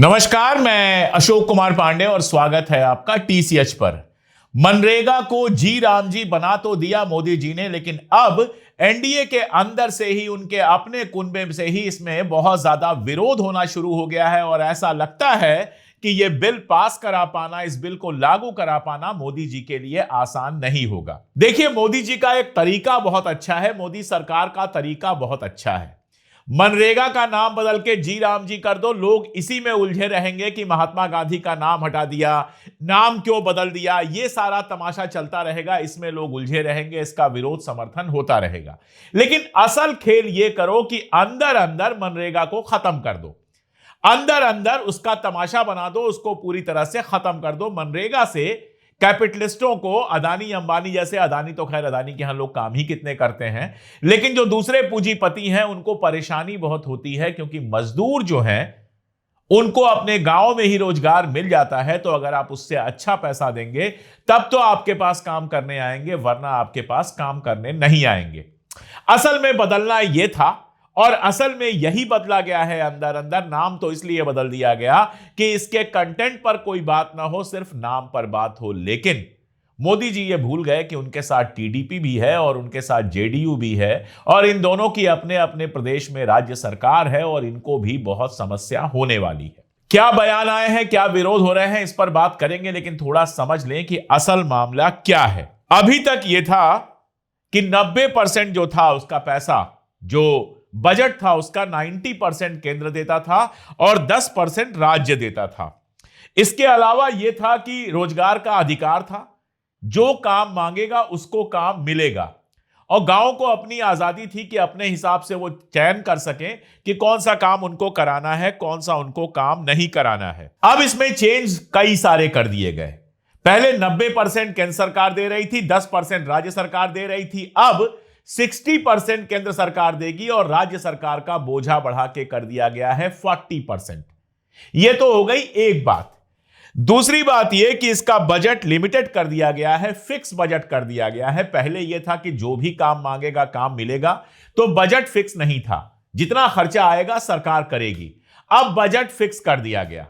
नमस्कार, मैं अशोक कुमार पांडे और स्वागत है आपका टीसीएच पर। मनरेगा को जी राम जी बना तो दिया मोदी जी ने, लेकिन अब एनडीए के अंदर से ही, उनके अपने कुनबे से ही इसमें बहुत ज्यादा विरोध होना शुरू हो गया है और ऐसा लगता है कि यह बिल पास करा पाना, इस बिल को लागू करा पाना मोदी जी के लिए आसान नहीं होगा। देखिए, मोदी जी का एक तरीका बहुत अच्छा है, मोदी सरकार का तरीका बहुत अच्छा है। मनरेगा का नाम बदल के जी राम जी कर दो, लोग इसी में उलझे रहेंगे कि महात्मा गांधी का नाम हटा दिया, नाम क्यों बदल दिया, ये सारा तमाशा चलता रहेगा, इसमें लोग उलझे रहेंगे, इसका विरोध समर्थन होता रहेगा। लेकिन असल खेल ये करो कि अंदर अंदर मनरेगा को खत्म कर दो, अंदर अंदर उसका तमाशा बना दो, उसको पूरी तरह से खत्म कर दो। मनरेगा से कैपिटलिस्टों को, अदानी अंबानी जैसे, अदानी तो खैर, अदानी के यहां लोग काम ही कितने करते हैं, लेकिन जो दूसरे पूंजीपति हैं उनको परेशानी बहुत होती है, क्योंकि मजदूर जो हैं उनको अपने गांव में ही रोजगार मिल जाता है। तो अगर आप उससे अच्छा पैसा देंगे तब तो आपके पास काम करने आएंगे, वरना आपके पास काम करने नहीं आएंगे। असल में बदलना यह था और असल में यही बदला गया है अंदर अंदर। नाम तो इसलिए बदल दिया गया कि इसके कंटेंट पर कोई बात ना हो, सिर्फ नाम पर बात हो। लेकिन मोदी जी ये भूल गए कि उनके साथ टीडीपी भी है और उनके साथ जेडीयू भी है, और इन दोनों की अपने अपने प्रदेश में राज्य सरकार है और इनको भी बहुत समस्या होने वाली है। क्या बयान आए हैं, क्या विरोध हो रहे हैं, इस पर बात करेंगे, लेकिन थोड़ा समझ लें कि असल मामला क्या है। अभी तक यह था कि 90% जो था उसका पैसा, जो बजट था उसका 90% केंद्र देता था और 10% राज्य देता था। इसके अलावा यह था कि रोजगार का अधिकार था, जो काम मांगेगा उसको काम मिलेगा, और गांव को अपनी आजादी थी कि अपने हिसाब से वो चयन कर सकें कि कौन सा काम उनको कराना है, कौन सा उनको काम नहीं कराना है। अब इसमें चेंज कई सारे कर दिए गए। पहले 90% केंद्र सरकार दे रही थी, 10% राज्य सरकार दे रही थी, अब 60% केंद्र सरकार देगी और राज्य सरकार का बोझा बढ़ा के कर दिया गया है 40%। यह तो हो गई एक बात। दूसरी बात यह कि इसका बजट लिमिटेड कर दिया गया है, फिक्स बजट कर दिया गया है। पहले यह था कि जो भी काम मांगेगा काम मिलेगा, तो बजट फिक्स नहीं था, जितना खर्चा आएगा सरकार करेगी। अब बजट फिक्स कर दिया गया,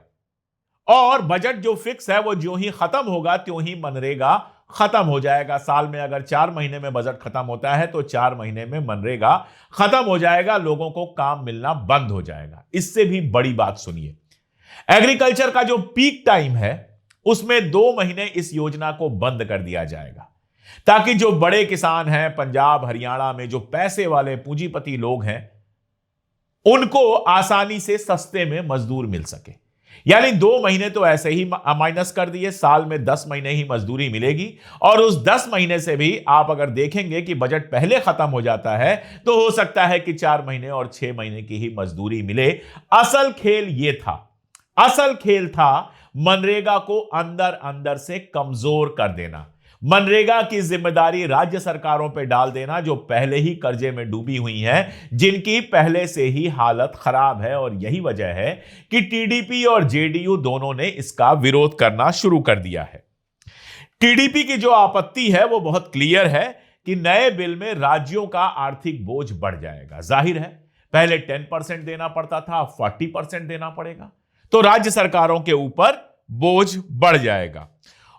और बजट जो फिक्स है वो जो ही खत्म होगा त्यों ही मनरेगा खत्म हो जाएगा। साल में अगर 4 महीने में बजट खत्म होता है तो 4 महीने में मनरेगा खत्म हो जाएगा, लोगों को काम मिलना बंद हो जाएगा। इससे भी बड़ी बात सुनिए, एग्रीकल्चर का जो पीक टाइम है उसमें 2 महीने इस योजना को बंद कर दिया जाएगा, ताकि जो बड़े किसान हैं, पंजाब हरियाणा में जो पैसे वाले पूंजीपति लोग हैं, उनको आसानी से सस्ते में मजदूर मिल सके। यानी 2 महीने तो ऐसे ही माइनस कर दिए, साल में 10 महीने ही मजदूरी मिलेगी, और उस 10 महीने से भी आप अगर देखेंगे कि बजट पहले खत्म हो जाता है तो हो सकता है कि 4 महीने और 6 महीने की ही मजदूरी मिले। असल खेल यह था, असल खेल था मनरेगा को अंदर अंदर से कमजोर कर देना, मनरेगा की जिम्मेदारी राज्य सरकारों पर डाल देना, जो पहले ही कर्जे में डूबी हुई हैं, जिनकी पहले से ही हालत खराब है। और यही वजह है कि टीडीपी और जेडीयू दोनों ने इसका विरोध करना शुरू कर दिया है। टीडीपी की जो आपत्ति है वो बहुत क्लियर है कि नए बिल में राज्यों का आर्थिक बोझ बढ़ जाएगा। जाहिर है, पहले 10% देना पड़ता था, अब 40% देना पड़ेगा, तो राज्य सरकारों के ऊपर बोझ बढ़ जाएगा।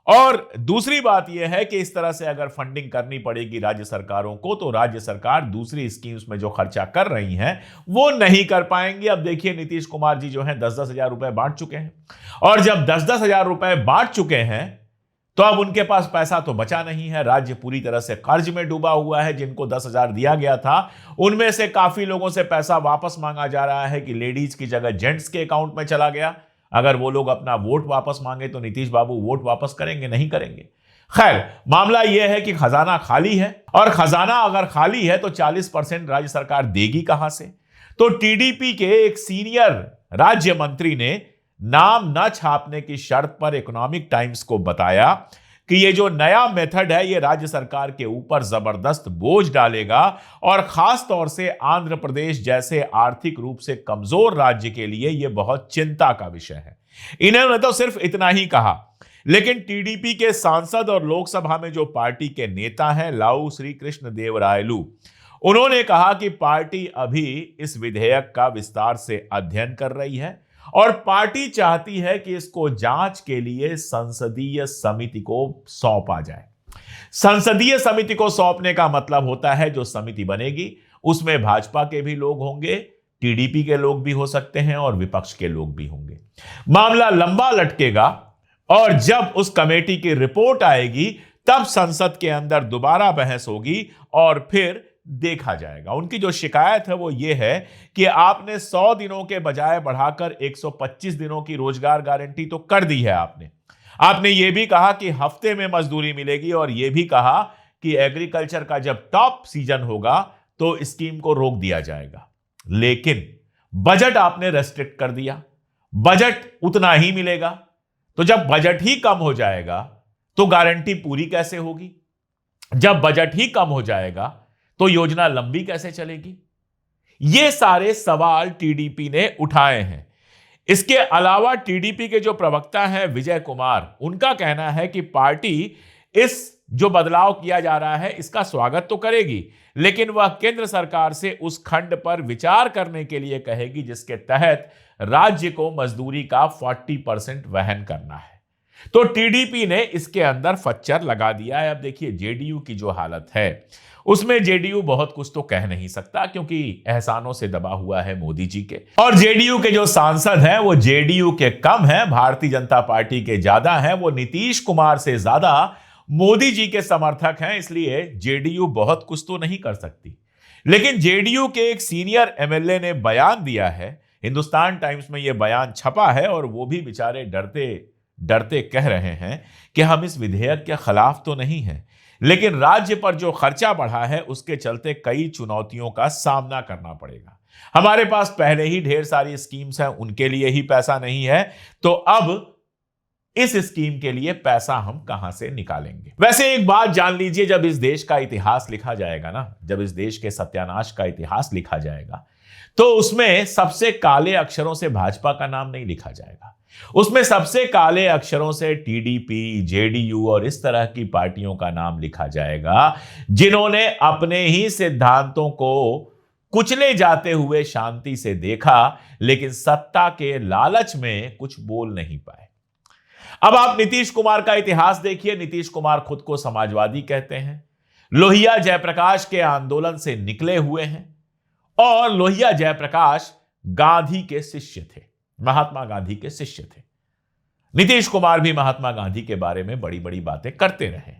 और दूसरी बात यह है कि इस तरह से अगर फंडिंग करनी पड़ेगी राज्य सरकारों को, तो राज्य सरकार दूसरी स्कीम्स में जो खर्चा कर रही हैं वो नहीं कर पाएंगी। अब देखिए, नीतीश कुमार जी जो हैं 10-10 हजार रुपए बांट चुके हैं, और जब 10-10 हजार रुपए बांट चुके हैं तो अब उनके पास पैसा तो बचा नहीं है। राज्य पूरी तरह से कर्ज में डूबा हुआ है। जिनको 10,000 दिया गया था उनमें से काफी लोगों से पैसा वापस मांगा जा रहा है कि लेडीज की जगह जेंट्स के अकाउंट में चला गया। अगर वो लोग अपना वोट वापस मांगे तो नीतीश बाबू वोट वापस करेंगे? नहीं करेंगे। खैर, मामला यह है कि खजाना खाली है, और खजाना अगर खाली है तो 40% राज्य सरकार देगी कहां से? तो टीडीपी के एक सीनियर राज्य मंत्री ने नाम न छापने की शर्त पर इकोनॉमिक टाइम्स को बताया कि ये जो नया मेथड है ये राज्य सरकार के ऊपर जबरदस्त बोझ डालेगा, और खास तौर से आंध्र प्रदेश जैसे आर्थिक रूप से कमजोर राज्य के लिए यह बहुत चिंता का विषय है। इन्होंने तो सिर्फ इतना ही कहा, लेकिन टीडीपी के सांसद और लोकसभा में जो पार्टी के नेता हैं लाऊ श्री कृष्ण देवरायलू, उन्होंने कहा कि पार्टी अभी इस विधेयक का विस्तार से अध्ययन कर रही है और पार्टी चाहती है कि इसको जांच के लिए संसदीय समिति को सौंपा जाए। संसदीय समिति को सौंपने का मतलब होता है जो समिति बनेगी उसमें भाजपा के भी लोग होंगे, टीडीपी के लोग भी हो सकते हैं और विपक्ष के लोग भी होंगे। मामला लंबा लटकेगा और जब उस कमेटी की रिपोर्ट आएगी तब संसद के अंदर दोबारा बहस होगी और फिर देखा जाएगा। उनकी जो शिकायत है वो ये है कि आपने 100 दिनों के बजाय बढ़ाकर 125 दिनों की रोजगार गारंटी तो कर दी है। आपने ये भी कहा कि हफ्ते में मजदूरी मिलेगी और ये भी कहा कि एग्रीकल्चर का जब टॉप सीजन होगा तो स्कीम को रोक दिया जाएगा। लेकिन बजट आपने रेस्ट्रिक्ट कर दिया, बजट उतना ही मिलेगा। तो जब बजट ही कम हो जाएगा तो गारंटी पूरी कैसे होगी? जब बजट ही कम हो जाएगा तो योजना लंबी कैसे चलेगी? ये सारे सवाल टीडीपी ने उठाए हैं। इसके अलावा टीडीपी के जो प्रवक्ता हैं विजय कुमार, उनका कहना है कि पार्टी इस जो बदलाव किया जा रहा है इसका स्वागत तो करेगी, लेकिन वह केंद्र सरकार से उस खंड पर विचार करने के लिए कहेगी जिसके तहत राज्य को मजदूरी का 40% वहन करना है। तो टीडीपी ने इसके अंदर फच्चर लगा दिया है। अब देखिए जेडीयू की जो हालत है उसमें जेडीयू बहुत कुछ तो कह नहीं सकता क्योंकि एहसानों से दबा हुआ है मोदी जी के, और जेडीयू के जो सांसद हैं वो जेडीयू के कम हैं, भारतीय जनता पार्टी के ज्यादा हैं। वो नीतीश कुमार से ज्यादा मोदी जी के समर्थक हैं, इसलिए जेडीयू बहुत कुछ तो नहीं कर सकती। लेकिन जेडीयू के एक सीनियर एमएलए ने बयान दिया है, हिंदुस्तान टाइम्स में यह बयान छपा है और वो भी बेचारे डरते डरते कह रहे हैं कि हम इस विधेयक के खिलाफ तो नहीं हैं, लेकिन राज्य पर जो खर्चा बढ़ा है उसके चलते कई चुनौतियों का सामना करना पड़ेगा। हमारे पास पहले ही ढेर सारी स्कीम्स हैं, उनके लिए ही पैसा नहीं है, तो अब इस स्कीम के लिए पैसा हम कहां से निकालेंगे? वैसे एक बात जान लीजिए, जब इस देश का इतिहास लिखा जाएगा ना, जब इस देश के सत्यानाश का इतिहास लिखा जाएगा तो उसमें सबसे काले अक्षरों से भाजपा का नाम नहीं लिखा जाएगा। उसमें सबसे काले अक्षरों से टीडीपी, जेडीयू और इस तरह की पार्टियों का नाम लिखा जाएगा जिन्होंने अपने ही सिद्धांतों को कुचले जाते हुए शांति से देखा, लेकिन सत्ता के लालच में कुछ बोल नहीं पाए। अब आप नीतीश कुमार का इतिहास देखिए। नीतीश कुमार खुद को समाजवादी कहते हैं, लोहिया जयप्रकाश के आंदोलन से निकले हुए हैं और लोहिया जयप्रकाश गांधी के शिष्य थे, महात्मा गांधी के शिष्य थे। नीतीश कुमार भी महात्मा गांधी के बारे में बड़ी बड़ी बातें करते रहे,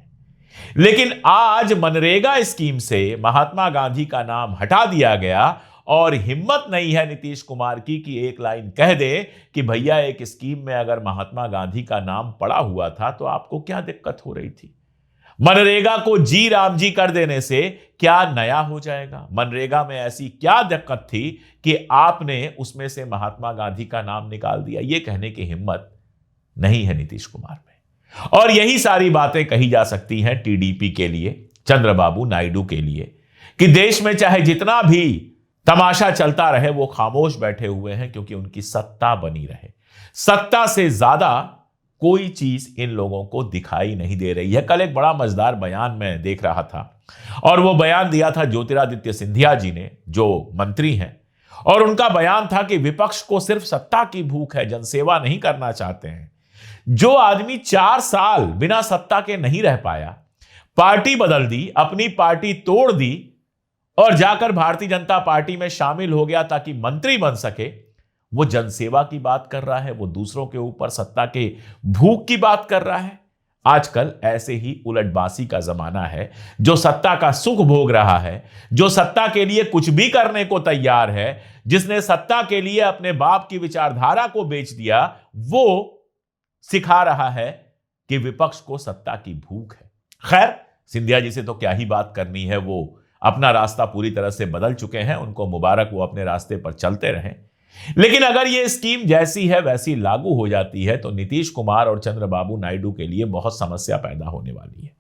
लेकिन आज मनरेगा स्कीम से महात्मा गांधी का नाम हटा दिया गया और हिम्मत नहीं है नीतीश कुमार की कि एक लाइन कह दे कि भैया एक स्कीम में अगर महात्मा गांधी का नाम पड़ा हुआ था तो आपको क्या दिक्कत हो रही थी? मनरेगा को जी राम जी कर देने से क्या नया हो जाएगा? मनरेगा में ऐसी क्या दिक्कत थी कि आपने उसमें से महात्मा गांधी का नाम निकाल दिया? यह कहने की हिम्मत नहीं है नीतीश कुमार में। और यही सारी बातें कही जा सकती हैं टीडीपी के लिए, चंद्रबाबू नायडू के लिए, कि देश में चाहे जितना भी तमाशा चलता रहे वो खामोश बैठे हुए हैं क्योंकि उनकी सत्ता बनी रहे। सत्ता से ज्यादा कोई चीज इन लोगों को दिखाई नहीं दे रही है। कल एक बड़ा मजेदार बयान मैं देख रहा था और वो बयान दिया था ज्योतिरादित्य सिंधिया जी ने, जो मंत्री हैं, और उनका बयान था कि विपक्ष को सिर्फ सत्ता की भूख है, जनसेवा नहीं करना चाहते हैं। जो आदमी 4 साल बिना सत्ता के नहीं रह पाया, पार्टी बदल दी, अपनी पार्टी तोड़ दी और जाकर भारतीय जनता पार्टी में शामिल हो गया ताकि मंत्री बन सके, वो जनसेवा की बात कर रहा है, वो दूसरों के ऊपर सत्ता के भूख की बात कर रहा है। आजकल ऐसे ही उलटबासी का जमाना है। जो सत्ता का सुख भोग रहा है, जो सत्ता के लिए कुछ भी करने को तैयार है, जिसने सत्ता के लिए अपने बाप की विचारधारा को बेच दिया, वो सिखा रहा है कि विपक्ष को सत्ता की भूख है। खैर, सिंधिया जी से तो क्या ही बात करनी है, वो अपना रास्ता पूरी तरह से बदल चुके हैं, उनको मुबारक, वो अपने रास्ते पर चलते रहें। लेकिन अगर ये स्कीम जैसी है वैसी लागू हो जाती है तो नीतीश कुमार और चंद्रबाबू नायडू के लिए बहुत समस्या पैदा होने वाली है।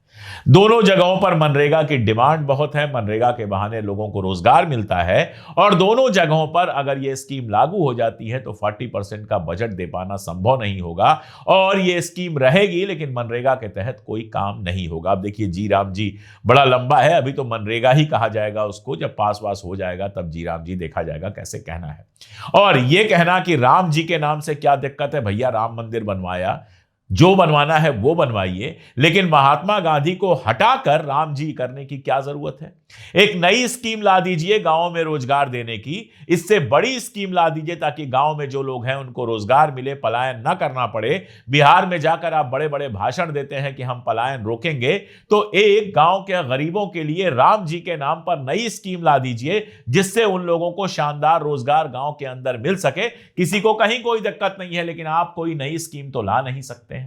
दोनों जगहों पर मनरेगा की डिमांड बहुत है, मनरेगा के बहाने लोगों को रोजगार मिलता है और दोनों जगहों पर अगर यह स्कीम लागू हो जाती है तो 40% का बजट दे पाना संभव नहीं होगा और यह स्कीम रहेगी लेकिन मनरेगा के तहत कोई काम नहीं होगा। अब देखिए जी राम जी बड़ा लंबा है, अभी तो मनरेगा ही कहा जाएगा उसको, जब पास वास हो जाएगा तब जी राम जी देखा जाएगा कैसे कहना है। और यह कहना कि राम जी के नाम से क्या दिक्कत है, भैया राम मंदिर बनवाया, जो बनवाना है वो बनवाइए, लेकिन महात्मा गांधी को हटाकर राम जी करने की क्या जरूरत है। एक नई स्कीम ला दीजिए गांव में रोजगार देने की, इससे बड़ी स्कीम ला दीजिए ताकि गांव में जो लोग हैं उनको रोजगार मिले, पलायन ना करना पड़े। बिहार में जाकर आप बड़े बड़े भाषण देते हैं कि हम पलायन रोकेंगे, तो एक गांव के गरीबों के लिए राम जी के नाम पर नई स्कीम ला दीजिए जिससे उन लोगों को शानदार रोजगार गांव के अंदर मिल सके। किसी को कहीं कोई दिक्कत नहीं है, लेकिन आप कोई नई स्कीम तो ला नहीं सकते हैं।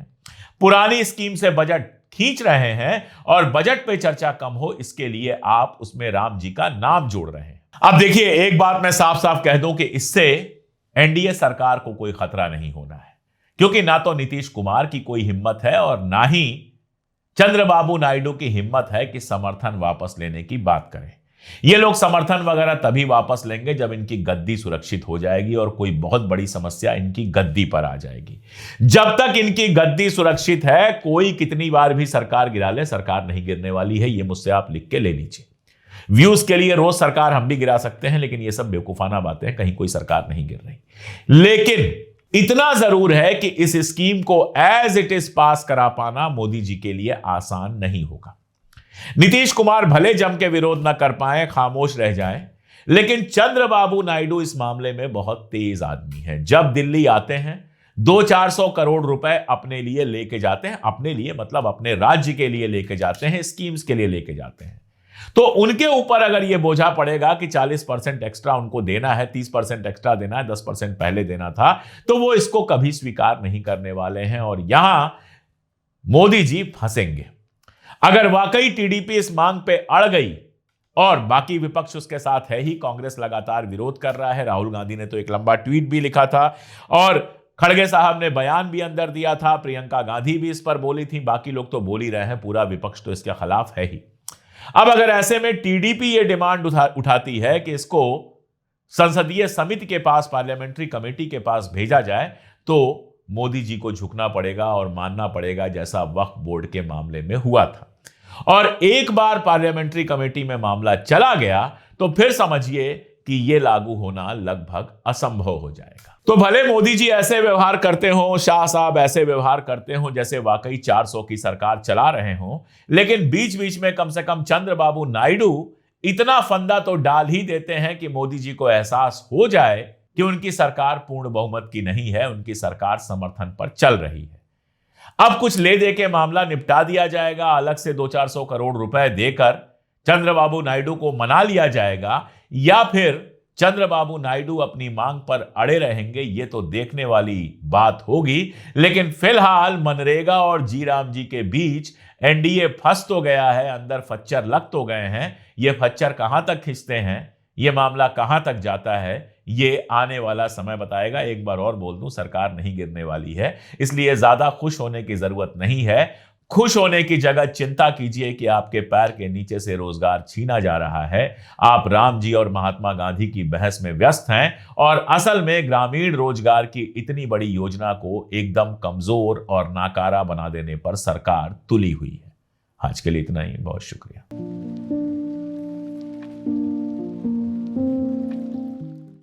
पुरानी स्कीम से बजट खींच रहे हैं और बजट पे चर्चा कम हो इसके लिए आप उसमें राम जी का नाम जोड़ रहे हैं। अब देखिए एक बात मैं साफ साफ कह दूं कि इससे एनडीए सरकार को कोई खतरा नहीं होना है, क्योंकि ना तो नीतीश कुमार की कोई हिम्मत है और ना ही चंद्रबाबू नायडू की हिम्मत है कि समर्थन वापस लेने की बात करें। ये लोग समर्थन वगैरह तभी वापस लेंगे जब इनकी गद्दी सुरक्षित हो जाएगी और कोई बहुत बड़ी समस्या इनकी गद्दी पर आ जाएगी। जब तक इनकी गद्दी सुरक्षित है, कोई कितनी बार भी सरकार गिरा ले, सरकार नहीं गिरने वाली है। ये मुझसे आप लिख के ले लीजिए। व्यूज के लिए रोज सरकार हम भी गिरा सकते हैं, लेकिन ये सब बेवकूफाना बातें हैं, कहीं कोई सरकार नहीं गिर रही। लेकिन इतना जरूर है कि इस स्कीम को एज इट इज पास करा पाना मोदी जी के लिए आसान नहीं होगा। नीतीश कुमार भले जम के विरोध न कर पाए, खामोश रह जाएं, लेकिन चंद्रबाबू नायडू इस मामले में बहुत तेज आदमी है। जब दिल्ली आते हैं 200-400 करोड़ रुपए अपने लिए लेके जाते हैं, अपने लिए मतलब अपने राज्य के लिए लेके जाते हैं, स्कीम्स के लिए लेके जाते हैं, तो उनके ऊपर अगर यह बोझा पड़ेगा कि 40% एक्स्ट्रा उनको देना है, 30% एक्स्ट्रा देना है, 10% पहले देना था, तो वो इसको कभी स्वीकार नहीं करने वाले हैं और यहां मोदी जी फंसेंगे। अगर वाकई टीडीपी इस मांग पे अड़ गई और बाकी विपक्ष उसके साथ है ही, कांग्रेस लगातार विरोध कर रहा है, राहुल गांधी ने तो एक लंबा ट्वीट भी लिखा था और खड़गे साहब ने बयान भी अंदर दिया था, प्रियंका गांधी भी इस पर बोली थी, बाकी लोग तो बोल ही रहे हैं, पूरा विपक्ष तो इसके खिलाफ है ही। अब अगर ऐसे में टीडीपी ये डिमांड उठाती है कि इसको संसदीय समिति के पास, पार्लियामेंट्री कमेटी के पास भेजा जाए, तो मोदी जी को झुकना पड़ेगा और मानना पड़ेगा जैसा वक्फ बोर्ड के मामले में हुआ था। और एक बार पार्लियामेंट्री कमेटी में मामला चला गया तो फिर समझिए कि यह लागू होना लगभग असंभव हो जाएगा। तो भले मोदी जी ऐसे व्यवहार करते हो, शाह साहब ऐसे व्यवहार करते हो जैसे वाकई 400 की सरकार चला रहे हो, लेकिन बीच बीच में कम से कम चंद्रबाबू नायडू इतना फंदा तो डाल ही देते हैं कि मोदी जी को एहसास हो जाए कि उनकी सरकार पूर्ण बहुमत की नहीं है, उनकी सरकार समर्थन पर चल रही है। अब कुछ ले दे के मामला निपटा दिया जाएगा, अलग से 200-400 करोड़ रुपए देकर चंद्रबाबू नायडू को मना लिया जाएगा, या फिर चंद्रबाबू नायडू अपनी मांग पर अड़े रहेंगे, ये तो देखने वाली बात होगी। लेकिन फिलहाल मनरेगा और जी राम जी के बीच एनडीए फंस तो गया है, अंदर फच्चर लग तो गए हैं। ये फच्चर कहां तक खिंचते हैं, ये मामला कहां तक जाता है, ये आने वाला समय बताएगा। एक बार और बोल दूं, सरकार नहीं गिरने वाली है, इसलिए ज्यादा खुश होने की जरूरत नहीं है। खुश होने की जगह चिंता कीजिए कि आपके पैर के नीचे से रोजगार छीना जा रहा है। आप राम जी और महात्मा गांधी की बहस में व्यस्त हैं और असल में ग्रामीण रोजगार की इतनी बड़ी योजना को एकदम कमजोर और नाकारा बना देने पर सरकार तुली हुई है। आज के लिए इतना ही, बहुत शुक्रिया।